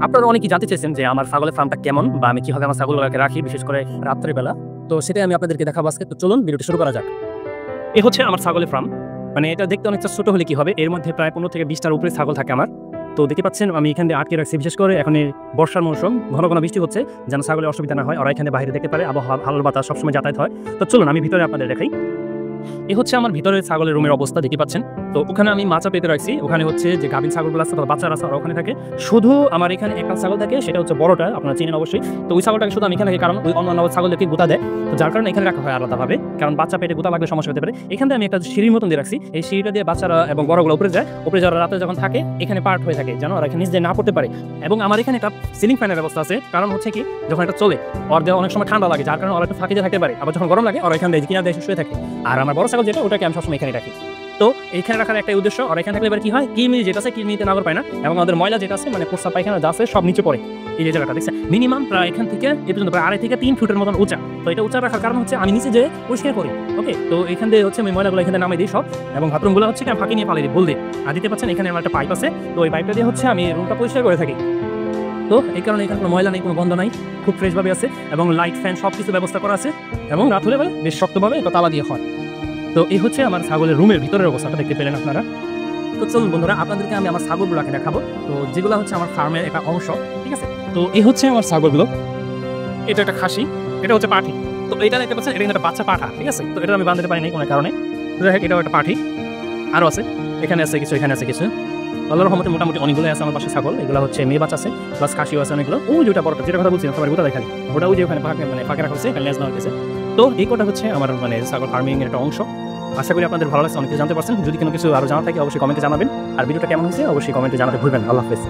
আপনারা অনেকেই জানতে চেয়েছেন যে আমার ছাগলের ফার্মটা কেমন বা আমি কিভাবে আমার ছাগলগুলোকে রাখি, বিশেষ করে রাত্রেবেলা। তো সেটাই আমি আপনাদেরকে দেখাবো আজকে। তো চলুন ভিডিওটি শুরু করা যাক। এই হচ্ছে আমার ছাগলের ফার্ম। মানে এটা দেখতে অনেকটা ছোট হলে কি হবে, এর মধ্যে প্রায় 15 থেকে 20টার উপরে ছাগল থাকে আমার। তো দেখতে পাচ্ছেন আমি এখানে আটকে রাখছি, বিশেষ করে এখন এই বর্ষার মৌসুম, ঘন ঘন বৃষ্টি হচ্ছে, যেন ছাগলের অসুবিধা না হয়, ওরা এখানে বাইরে দেখতে পারে, আবহাওয়া ভালো বাতাস সবসময় যাতায়াত হয়। তো চলুন আমি ভিতরে আপনাদের দেখাই। এই হচ্ছে আমার ভিতরের ছাগলের রুমের অবস্থা, দেখতে পাচ্ছেন। তো ওখানে আমি মাচা পেতে রাখছি, ওখানে হচ্ছে যে গাভীন ছাগলগুলো আছে, বাচ্চারা আছে, ওখানে থাকে। শুধু আমার এখানে একটা ছাগল থাকে, সেটা হচ্ছে বড়টা, আপনারা চিনেন অবশ্যই। তো ওই ছাগলটাকে শুধু আমি এখানে রাখি, কারণ ওই অন্যান্য ছাগলদেরকে গুঁতা দেয়। তো যার কারণে এখানে রাখা হয় আলাদাভাবে, কারণ বাচ্চা পেটে গুঁতা লাগলে সমস্যা হতে পারে। এখানে আমি একটা সিঁড়ির মতন দিয়ে রাখছি, এই সিঁড়িটা দিয়ে বাচ্চারা এবং বড়গুলো উপরে যায়, উপরে যারা রাতে যখন থাকে এখানে পার্ট হয়ে থাকে, যেন ওরা এখানে নিজে না পড়তে পারে। এবং আমার এখানে একটা সিলিং ফ্যানের ব্যবস্থা আছে, কারণ হচ্ছে কি যখন এটা চলে ওর দেওয়া অনেক সময় ঠান্ডা লাগে, যার কারণে ওরা একটু ফাঁকিতে থাকতে পারে, আবার যখন গরম লাগে ওরা এখানে কিনা দেশে শুয়ে থাকে। আর আমার বড় ছাগল যেটা, ওটাকে আমি সবসময় এখানে রাখি। তো এইখানে রাখার একটাই উদ্দেশ্য, আর এখানে থাকলে এবার কি হয়, কিডনি যেটা আছে কিডনিতে নাগর পায় না, এবং আমাদের ময়লা যেটা আছে মানে প্রস্রাব পায়খানা যা আছে সব নিচে পড়ে। এই যে জায়গাটা দেখছেন, মিনিমাম প্রায় এখান থেকে এ পর্যন্ত প্রায় 2.5 থেকে 3 ফুটের মতন উঁচা। তো এটা উঁচা রাখার কারণ হচ্ছে আমি নিচে যে পরিষ্কার করি, ওকে। তো এখান দিয়ে হচ্ছে আমি ময়লাগুলো এখানে নামাই দিই সব, এবং বাথরুমগুলো হচ্ছে আমি ফাঁকি নিয়ে পালাই দিই, বল দিই। আর দিতে পাচ্ছেন এখানে আমার একটা পাইপ আছে, তো ওই পাইপটা দিয়ে হচ্ছে আমি রুমটা পরিষ্কার করে থাকি। তো এই কারণে এখানে কোনো ময়লা নেই, কোনো গন্ধ নাই, খুব ফ্রেশভাবে আছে, এবং লাইট ফ্যান সব কিছু ব্যবস্থা করা আছে, এবং রাত হলে বেশ শক্তভাবে এটা তালা দিয়ে হয়। তো এই হচ্ছে আমার ছাগলের রুমের ভিতরের অবস্থাটা, দেখতে পেলেন আপনারা। তো চলুন বন্ধুরা, আপনাদেরকে আমি আমার ছাগলগুলোকে দেখাবো, তো যেগুলো হচ্ছে আমার ফার্মের একটা অংশ, ঠিক আছে। তো এই হচ্ছে আমার ছাগলগুলো, এটা একটা খাসি, এটা হচ্ছে পাঠি। তো এটা দেখতে পাচ্ছেন, এটা কিন্তু একটা বাচ্চা পাঠা, ঠিক আছে। তো এটা আমি বাঁধতে পারি নাই কোনো কারণে, এটাও একটা পাঠি। আরও আছে, এখানে আছে কিছু, এখানে আছে কিছু। আল্লাহর রহমতে মোটামুটি অনেকগুলো আছে আমার পাশে ছাগল। এগুলো হচ্ছে মেয়ে বাচ্চা আছে, প্লাস খাসিও আছে অনেকগুলো। ওই যেটা বড়টা, যেটা কথা বলছিলাম সবার গোটা দেখালি, ওটা ওই যে ওখানে ফাঁকে রাখা হচ্ছে, এখানে লেজ নেওয়া হয়েছে। তো এই কটা হচ্ছে আমার মানে ছাগল ফার্মিং এর একটা অংশ। আশা করি আপনাদের ভালো লাগছে, অনেক কিছু জানতে পারছেন। যদি কোনো কিছু আরও জানা থাকে অবশ্যই কমেন্টে জানাবেন, আর ভিডিওটা কেমন হয়েছে অবশ্যই কমেন্টে জানাতে ভুলবেন না। আল্লাহ হাফেজ।